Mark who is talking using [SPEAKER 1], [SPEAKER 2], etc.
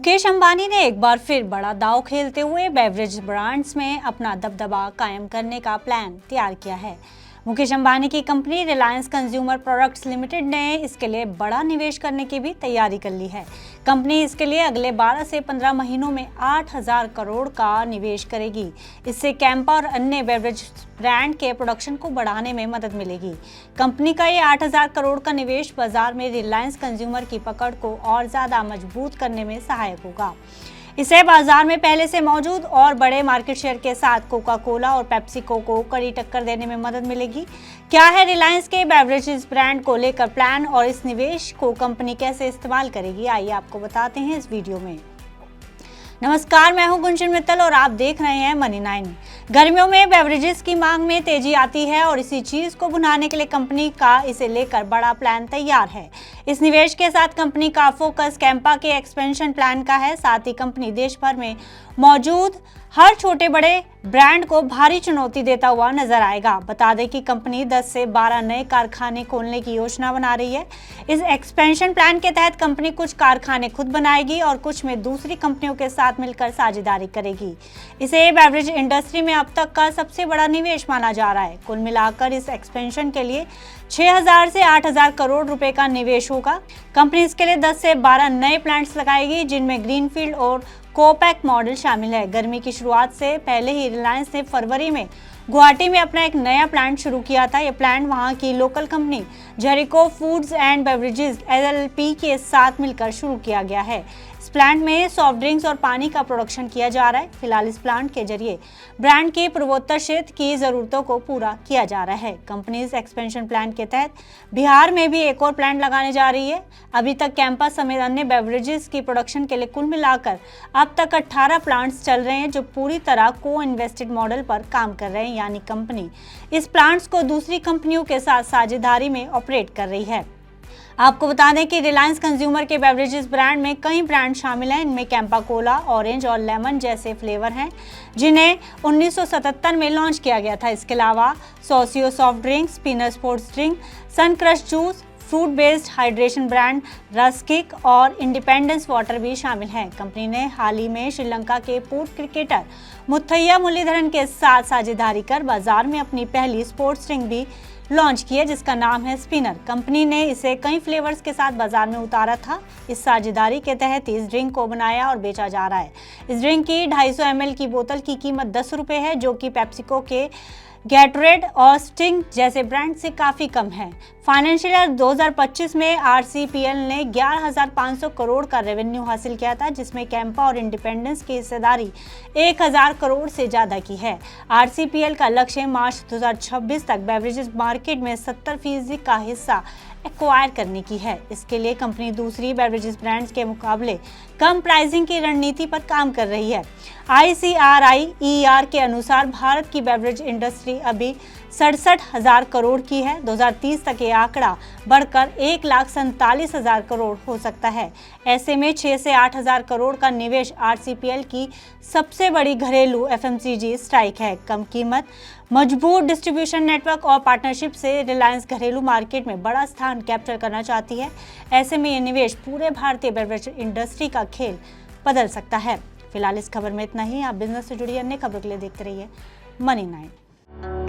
[SPEAKER 1] मुकेश अंबानी ने एक बार फिर बड़ा दांव खेलते हुए बेवरेज ब्रांड्स में अपना दबदबा कायम करने का प्लान तैयार किया है। मुकेश अंबानी की company Reliance consumer products limited ने इसके लिए बड़ा निवेश करने की भी तैयारी कर ली है। कंपनी इसके लिए अगले 12 से 15 महीनों में 8,000 करोड़ का निवेश करेगी। इससे कैंपा और अन्य बेवरेज ब्रांड के प्रोडक्शन को बढ़ाने में मदद मिलेगी। कंपनी का ये 8,000 करोड़ का निवेश बाजार में रिलायंस कंज्यूमर की पकड़ को और ज़्यादा मजबूत करने में सहायक होगा। इसे बाजार में पहले से मौजूद और बड़े मार्केट शेयर के साथ कोका कोला और पेप्सिको को कड़ी टक्कर देने में मदद मिलेगी। क्या है रिलायंस के बेवरेजेस ब्रांड को लेकर प्लान और इस निवेश को कंपनी कैसे इस्तेमाल करेगी, आइए आपको बताते हैं इस वीडियो में। नमस्कार, मैं हूं गुंजन मित्तल और आप देख रहे हैं मनी 9। गर्मियों में बेवरेजेस की मांग में तेजी आती है और इसी चीज को भुनाने के लिए कंपनी का इसे लेकर बड़ा प्लान तैयार है। इस निवेश के साथ कंपनी का फोकस कैंपा के एक्सपेंशन प्लान का है। साथ ही कंपनी देश भर में मौजूद हर छोटे बड़े ब्रांड को भारी चुनौती देता हुआ नजर आएगा। बता दें कि कंपनी 10 से 12 नए कारखाने खोलने की योजना बना रही है। इस एक्सपेंशन प्लान के तहत कंपनी कुछ कारखाने खुद बनाएगी और कुछ में दूसरी कंपनियों के साथ मिलकर साझेदारी करेगी। इसे बेवरेज इंडस्ट्री में अब तक का सबसे बड़ा निवेश माना जा रहा है। कुल मिलाकर इस एक्सपेंशन के लिए 6,000 से 8,000 करोड़ रुपए का निवेश होगा। कंपनी इसके लिए 10 से 12 नए प्लांट्स लगाएगी, जिनमें ग्रीनफील्ड और कोपैक मॉडल शामिल है। गर्मी की शुरुआत से पहले ही रिलायंस ने फरवरी में गुवाहाटी में अपना एक नया प्लांट शुरू किया था। यह प्लांट वहां की local company Jericho foods and beverages LLP के साथ मिलकर शुरू किया गया है। इस प्लांट में सॉफ्ट ड्रिंक्स और पानी का प्रोडक्शन किया जा रहा है। फिलहाल इस प्लांट के जरिए ब्रांड की पूर्वोत्तर क्षेत्र की जरूरतों को पूरा किया जा रहा है। कंपनी इस एक्सपेंशन प्लान के तहत बिहार में भी एक और प्लांट लगाने जा रही है। अभी तक कैंपा समेत अन्य बेवरेजेस की प्रोडक्शन के लिए कुल मिलाकर अब तक 18 प्लांट्स चल रहे हैं, जो पूरी तरह को इन्वेस्टेड मॉडल पर काम कर रहे हैं, यानी कंपनी इस प्लांट्स को दूसरी कंपनियों के साथ साझेदारी में ऑपरेट कर रही है। आपको बता दें कि रिलायंस कंज्यूमर के बेवरेजेस ब्रांड में कई ब्रांड शामिल हैं। इनमें कैंपा कोला, ऑरेंज और लेमन जैसे फ्लेवर हैं, जिन्हें 1977 में लॉन्च किया गया था। इसके अलावा Sosyo soft drinks, Spinner sports drink, Sun Crush juice, fruit based hydration brand Raskik और इंडिपेंडेंस वाटर भी शामिल हैं। कंपनी ने हाल ही में श्रीलंका के पूर्व क्रिकेटर मुथैया मुरलीधरन के साथ साझेदारी कर बाजार में अपनी पहली स्पोर्ट्स ड्रिंक भी लॉन्च की है, जिसका नाम है स्पिनर। कंपनी ने इसे कई फ्लेवर्स के साथ बाजार में उतारा था। इस साझेदारी के तहत इस ड्रिंक को बनाया और बेचा जा रहा है। इस ड्रिंक की 250 ml की बोतल की कीमत 10 रुपये है, जो कि पेप्सिको के गैटोरेड और स्टिंग जैसे ब्रांड से काफ़ी कम है। फाइनेंशियल ईयर 2025 में RCPL ने 11,500 करोड़ का रेवेन्यू हासिल किया था, जिसमें कैंपा और इंडिपेंडेंस की हिस्सेदारी 1,000 करोड़ से ज़्यादा की है। RCPL का लक्ष्य मार्च 2026 तक बेवरेजेस मार्केट में 70% का हिस्सा एक्वायर करने की है। इसके लिए कंपनी दूसरी बेवरेजेस ब्रांड्स के मुकाबले कम प्राइसिंग की रणनीति पर काम कर रही है। ICRI-ER के अनुसार भारत की बेवरेज इंडस्ट्री अभी 67,000 करोड़ की है। 2030 तक ये आंकड़ा बढ़कर 1,47,000 करोड़ हो सकता है। ऐसे में 6 से 8,000 करोड़ का निवेश RCPL की सबसे बड़ी घरेलू FMCG स्ट्राइक है। कम कीमत, मजबूत डिस्ट्रीब्यूशन नेटवर्क और पार्टनरशिप से रिलायंस घरेलू मार्केट में बड़ा स्थान कैप्चर करना चाहती है। ऐसे में ये निवेश पूरे भारतीय बेवरेज इंडस्ट्री का खेल बदल सकता है। फिलहाल इस खबर में इतना ही। आप बिजनेस से जुड़ी अन्य खबरों के लिए देखते रहिए मनी 9।